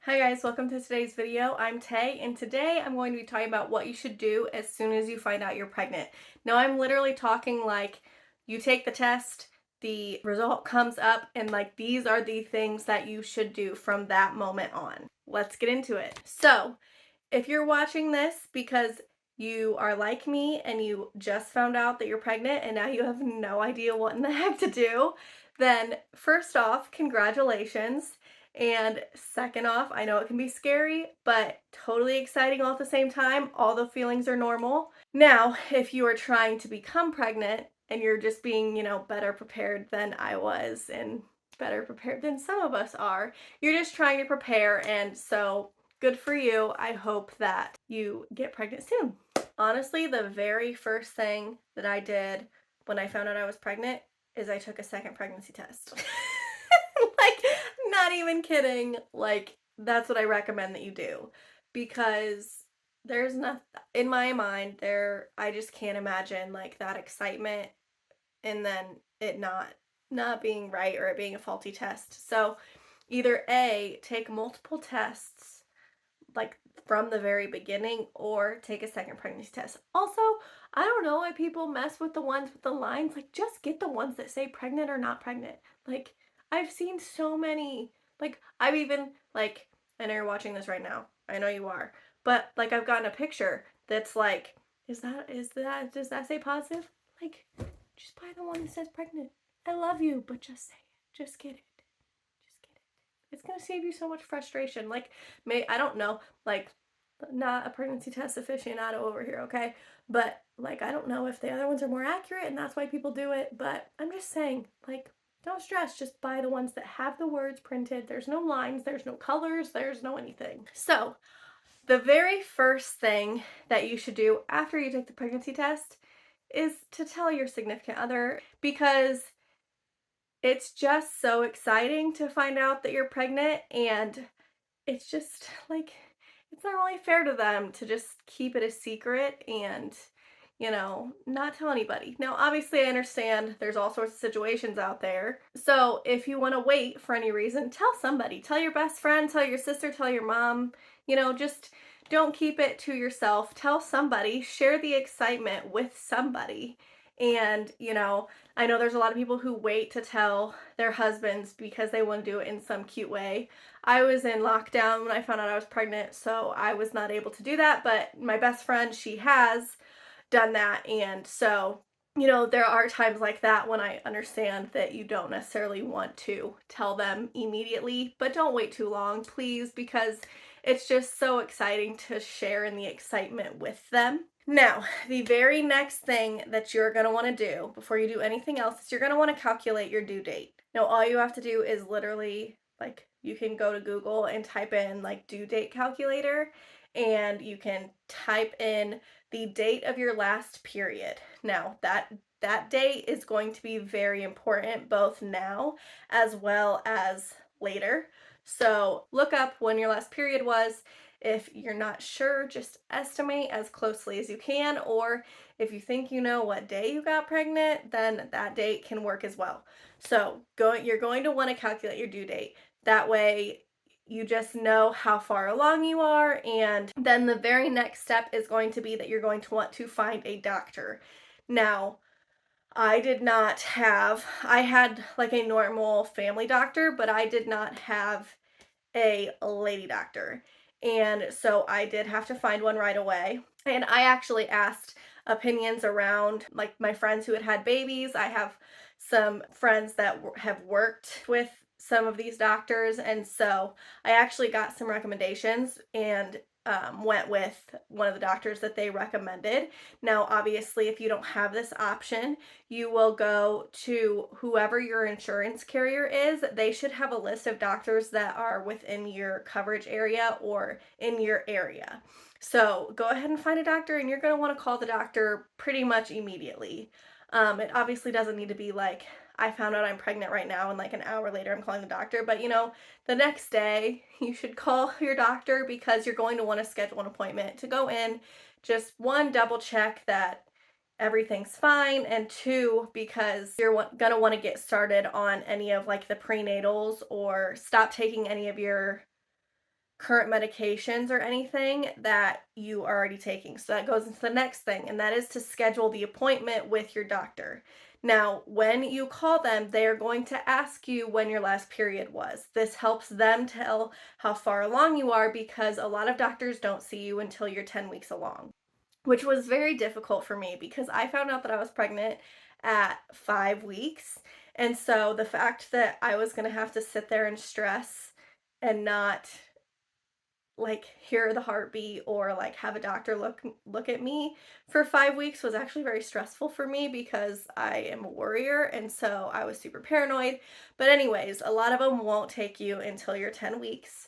Hi guys, welcome to today's video. I'm Tay, and today I'm going to be talking about what you should do as soon as you find out you're pregnant. Now I'm literally talking like you take the test, the result comes up, and like these are the things that you should do from that moment on. Let's get into it. So, if you're watching this because you are like me and you just found out that you're pregnant and now you have no idea what in the heck to do, then first off, congratulations. And second off, I know it can be scary, but totally exciting all at the same time. All the feelings are normal. Now, if you are trying to become pregnant and you're just being, better prepared than I was and better prepared than some of us are, you're just trying to prepare. And so good for you. I hope that you get pregnant soon. Honestly, the very first thing that I did when I found out I was pregnant is I took a second pregnancy test. Like, not even kidding. Like, that's what I recommend that you do because there's nothing in my mind there. I just can't imagine like that excitement and then it not being right or it being a faulty test. So, either A, take multiple tests like from the very beginning or take a second pregnancy test. Also, I don't know why people mess with the ones with the lines. Like, just get the ones that say pregnant or not pregnant. Like, I've seen so many. Like, I've even, like, I know you're watching this right now. I know you are. But, like, I've gotten a picture that's like, does that say positive? Like, just buy the one that says pregnant. I love you, but just say it. Just get it. Just get it. It's gonna save you so much frustration. Like, I don't know, like, not a pregnancy test aficionado over here, okay? But like, I don't know if the other ones are more accurate and that's why people do it. But I'm just saying, like, don't stress. Just buy the ones that have the words printed. There's no lines. There's no colors. There's no anything. So, the very first thing that you should do after you take the pregnancy test is to tell your significant other because it's just so exciting to find out that you're pregnant, and it's just like it's not really fair to them to just keep it a secret and not tell anybody. Now, obviously, I understand there's all sorts of situations out there. So, if you want to wait for any reason, tell somebody. Tell your best friend, tell your sister, tell your mom. Just don't keep it to yourself. Tell somebody, share the excitement with somebody. And, I know there's a lot of people who wait to tell their husbands because they want to do it in some cute way. I was in lockdown when I found out I was pregnant, so I was not able to do that, but my best friend, she has done that, and so, there are times like that when I understand that you don't necessarily want to tell them immediately, but don't wait too long, please, because it's just so exciting to share in the excitement with them. Now, the very next thing that you're going to want to do before you do anything else is you're going to want to calculate your due date. Now, all you have to do is literally, like, you can go to Google and type in, like, due date calculator, and you can type in the date of your last period. Now, that date is going to be very important both now as well as later. So, look up when your last period was. If you're not sure, just estimate as closely as you can, or if you think you know what day you got pregnant, then that date can work as well. So, you're going to want to calculate your due date. That way, you just know how far along you are, and then the very next step is going to be that you're going to want to find a doctor. Now, I had like a normal family doctor, but I did not have a lady doctor. And so I did have to find one right away. And I actually asked opinions around like my friends who had had babies. I have some friends that have worked with some of these doctors. And so I actually got some recommendations and went with one of the doctors that they recommended. Now, obviously, if you don't have this option, you will go to whoever your insurance carrier is. They should have a list of doctors that are within your coverage area or in your area. So go ahead and find a doctor, and you're going to want to call the doctor pretty much immediately. It obviously doesn't need to be like, I found out I'm pregnant right now, and like an hour later I'm calling the doctor. But the next day you should call your doctor because you're going to want to schedule an appointment to go in. Just one, double check that everything's fine, and two, because you're gonna want to get started on any of like the prenatals or stop taking any of your current medications or anything that you are already taking. So that goes into the next thing, and that is to schedule the appointment with your doctor. Now, when you call them, they are going to ask you when your last period was. This helps them tell how far along you are because a lot of doctors don't see you until you're 10 weeks along, which was very difficult for me because I found out that I was pregnant at 5 weeks. And so the fact that I was going to have to sit there and stress and not like hear the heartbeat or like have a doctor look at me for 5 weeks was actually very stressful for me because I am a worrier, and so I was super paranoid. But anyways, a lot of them won't take you until you're 10 weeks.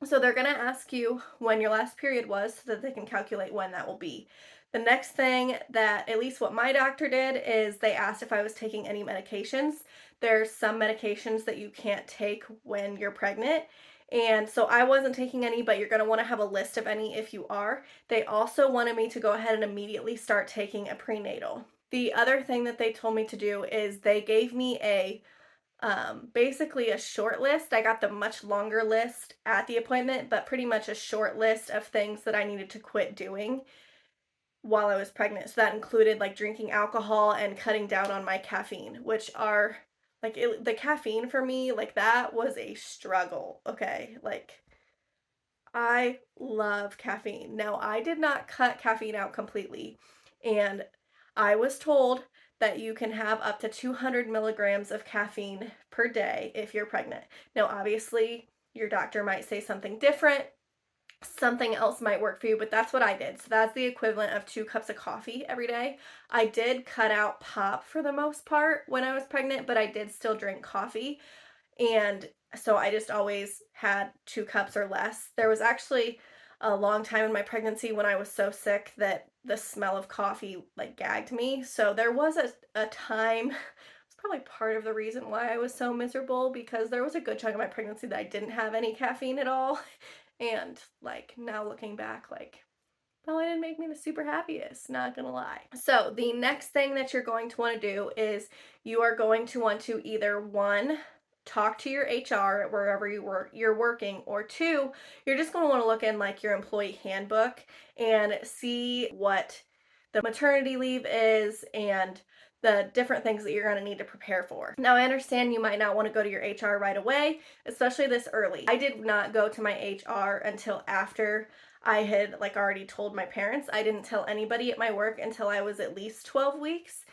So they're going to ask you when your last period was so that they can calculate when that will be. The next thing that, at least what my doctor did, is they asked if I was taking any medications. There's some medications that you can't take when you're pregnant. And so I wasn't taking any, but you're going to want to have a list of any if you are. They also wanted me to go ahead and immediately start taking a prenatal. The other thing that they told me to do is they gave me basically a short list. I got the much longer list at the appointment, but pretty much a short list of things that I needed to quit doing while I was pregnant. So that included like drinking alcohol and cutting down on my caffeine, which are like the caffeine for me, like that was a struggle. Okay. Like I love caffeine. Now, I did not cut caffeine out completely, and I was told that you can have up to 200 milligrams of caffeine per day if you're pregnant. Now, obviously, your doctor might say something different. Something else might work for you, but that's what I did. So that's the equivalent of 2 cups of coffee every day. I did cut out pop for the most part when I was pregnant, but I did still drink coffee. And so I just always had 2 cups or less. There was actually a long time in my pregnancy when I was so sick that the smell of coffee like gagged me. So there was a time, it's probably part of the reason why I was so miserable, because there was a good chunk of my pregnancy that I didn't have any caffeine at all. And like now looking back, like probably didn't make me the super happiest, not gonna lie. So the next thing that you're going to want to do is you are going to want to either one, talk to your HR wherever you're working, or two, you're just going to want to look in like your employee handbook and see what the maternity leave is and the different things that you're going to need to prepare for. Now, I understand you might not want to go to your HR right away, especially this early. I did not go to my HR until after I had like already told my parents. I didn't tell anybody at my work until I was at least 12 weeks.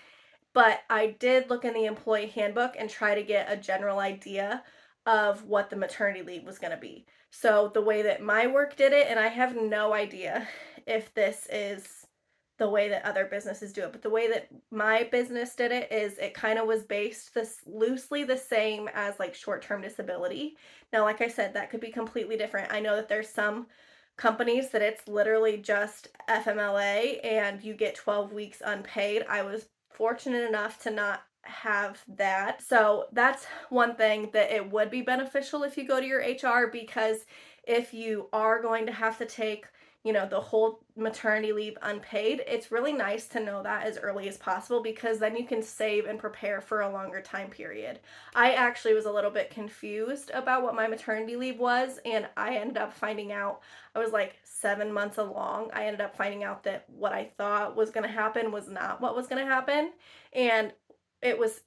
But I did look in the employee handbook and try to get a general idea of what the maternity leave was going to be. So the way that my work did it, and I have no idea if this is the way that other businesses do it, but the way that my business did it is it kind of was based this loosely the same as like short-term disability. Now, like I said, that could be completely different. I know that there's some companies that it's literally just FMLA and you get 12 weeks unpaid. I was fortunate enough to not have that. So that's one thing that it would be beneficial if you go to your HR, because if you are going to have to take, the whole maternity leave unpaid, it's really nice to know that as early as possible, because then you can save and prepare for a longer time period. I actually was a little bit confused about what my maternity leave was, and I ended up finding out I was like 7 months along. I ended up finding out that what I thought was going to happen was not what was going to happen, and it was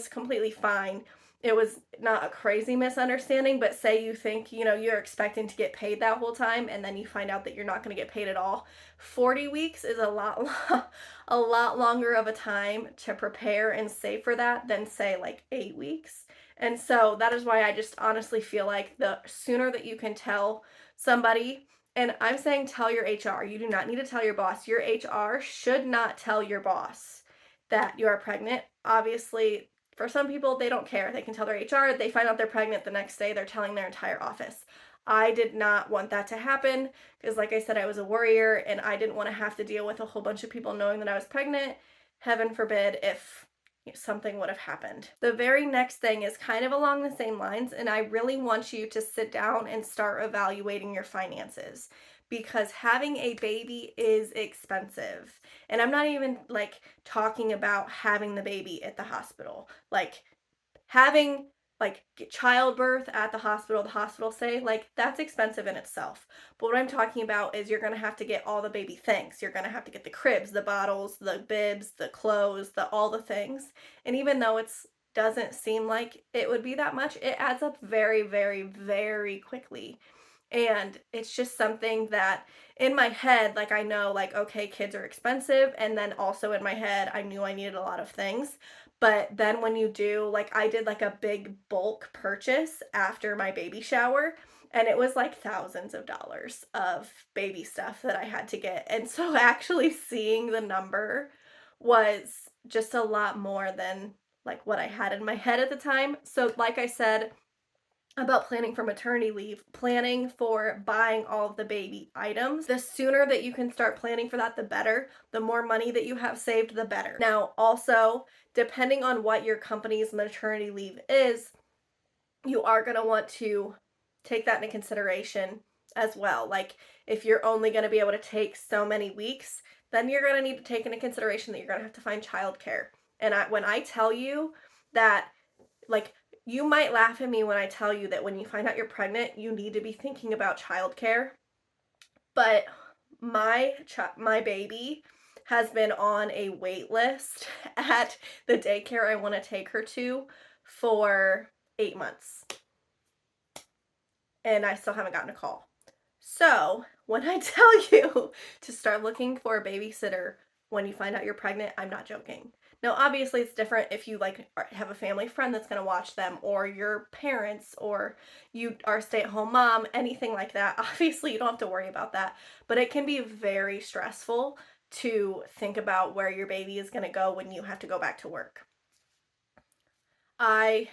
completely fine. It was not a crazy misunderstanding, but say you think, you're expecting to get paid that whole time and then you find out that you're not going to get paid at all. 40 weeks is a lot longer of a time to prepare and save for that than say like 8 weeks. And so that is why I just honestly feel like the sooner that you can tell somebody, and I'm saying tell your HR, you do not need to tell your boss. Your HR should not tell your boss that you are pregnant. Obviously, for some people, they don't care. They can tell their HR. They find out they're pregnant the next day. They're telling their entire office. I did not want that to happen because, like I said, I was a worrier and I didn't want to have to deal with a whole bunch of people knowing that I was pregnant. Heaven forbid if something would have happened. The very next thing is kind of along the same lines, and I really want you to sit down and start evaluating your finances, because having a baby is expensive. And I'm not even like talking about having the baby at the hospital. Like having like childbirth at the hospital stay, like that's expensive in itself. But what I'm talking about is you're gonna have to get all the baby things. You're gonna have to get the cribs, the bottles, the bibs, the clothes, the all the things. And even though it's doesn't seem like it would be that much, it adds up very, very, very quickly. And it's just something that in my head, like I know, like, okay, kids are expensive. And then also in my head, I knew I needed a lot of things. But then when you do, like, I did like a big bulk purchase after my baby shower, and it was like thousands of dollars of baby stuff that I had to get. And so actually seeing the number was just a lot more than like what I had in my head at the time. So, like I said, about planning for maternity leave, planning for buying all of the baby items. The sooner that you can start planning for that, the better. The more money that you have saved, the better. Now, also, depending on what your company's maternity leave is, you are going to want to take that into consideration as well. Like, if you're only going to be able to take so many weeks, then you're going to need to take into consideration that you're going to have to find childcare. And when I tell you that, like, you might laugh at me when I tell you that when you find out you're pregnant, you need to be thinking about childcare. But my baby has been on a wait list at the daycare I want to take her to for 8 months. And I still haven't gotten a call. So, when I tell you to start looking for a babysitter when you find out you're pregnant, I'm not joking. Now, obviously, it's different if you like have a family friend that's going to watch them, or your parents, or you are a stay-at-home mom, anything like that. Obviously, you don't have to worry about that, but it can be very stressful to think about where your baby is going to go when you have to go back to work. I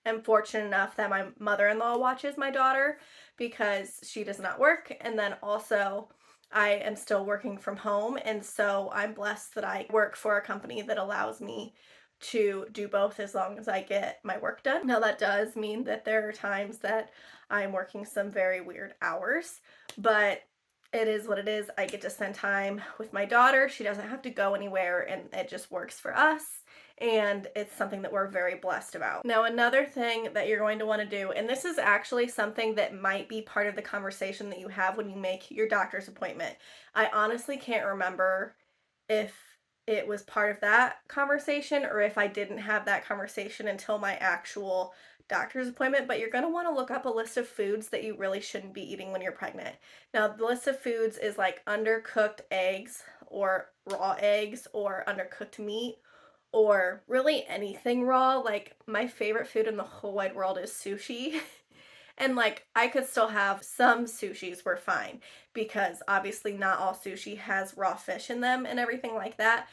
am fortunate enough that my mother-in-law watches my daughter because she does not work, and then also I am still working from home, and so I'm blessed that I work for a company that allows me to do both as long as I get my work done. Now that does mean that there are times that I'm working some very weird hours, but it is what it is. I get to spend time with my daughter. She doesn't have to go anywhere, and it just works for us. And it's something that we're very blessed about. Now, another thing that you're going to want to do, and this is actually something that might be part of the conversation that you have when you make your doctor's appointment. I honestly can't remember if it was part of that conversation or if I didn't have that conversation until my actual doctor's appointment, but you're going to want to look up a list of foods that you really shouldn't be eating when you're pregnant. Now, the list of foods is like undercooked eggs or raw eggs or undercooked meat or really anything raw. Like, my favorite food in the whole wide world is sushi. And like, I could still have some sushis were fine because obviously not all sushi has raw fish in them and everything like that.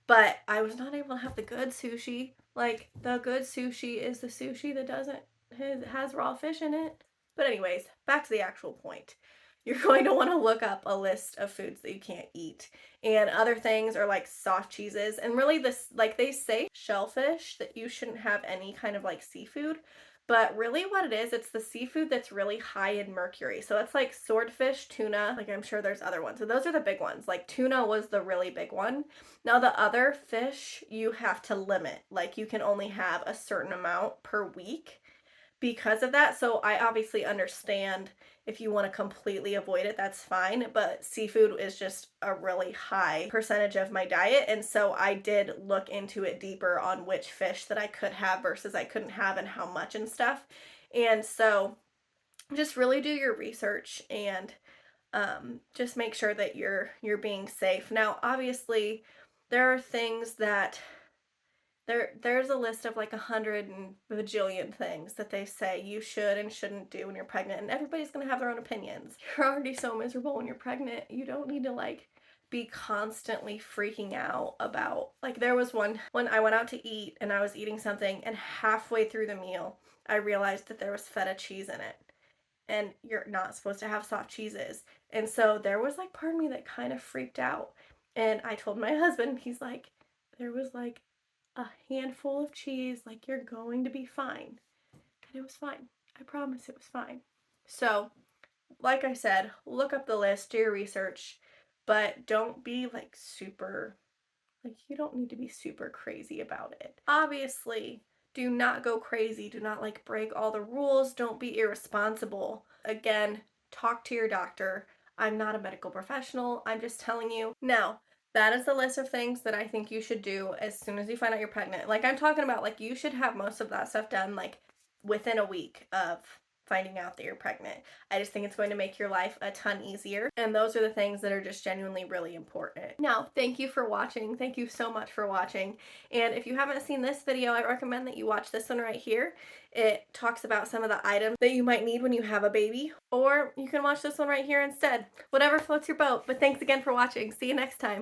But I was not able to have the good sushi. Like, the good sushi is the sushi that doesn't has raw fish in it. But anyways, back to the actual point. You're going to want to look up a list of foods that you can't eat. And other things are like soft cheeses. And really, this, like, they say shellfish, that you shouldn't have any kind of like seafood. But really what it is, it's the seafood that's really high in mercury. So it's like swordfish, tuna, like I'm sure there's other ones. So those are the big ones. Like tuna was the really big one. Now the other fish you have to limit. Like you can only have a certain amount per week because of that. So I obviously understand if you want to completely avoid it, that's fine. But seafood is just a really high percentage of my diet. And so I did look into it deeper on which fish that I could have versus I couldn't have and how much and stuff. And so just really do your research and just make sure that you're being safe. Now, obviously, there are things that there's a list of like 100 and bajillion things that they say you should and shouldn't do when you're pregnant, and everybody's gonna have their own opinions. You're already so miserable when you're pregnant. You don't need to like be constantly freaking out about, like, there was one when I went out to eat and I was eating something, and halfway through the meal I realized that there was feta cheese in it, and you're not supposed to have soft cheeses. And so there was like part of me that kind of freaked out, and I told my husband, he's like, there was like a handful of cheese, like, you're going to be fine. And it was fine. I promise it was fine. So, like I said, look up the list, do your research, but don't be like you don't need to be super crazy about it. Obviously, Do not go crazy. Do not like break all the rules. Don't be irresponsible. Again, talk to your doctor. I'm not a medical professional. I'm just telling you. Now, that is the list of things that I think you should do as soon as you find out you're pregnant. Like I'm talking about, like you should have most of that stuff done like within a week of finding out that you're pregnant. I just think it's going to make your life a ton easier. And those are the things that are just genuinely really important. Now, thank you for watching. Thank you so much for watching. And if you haven't seen this video, I recommend that you watch this one right here. It talks about some of the items that you might need when you have a baby. Or you can watch this one right here instead. Whatever floats your boat. But thanks again for watching. See you next time.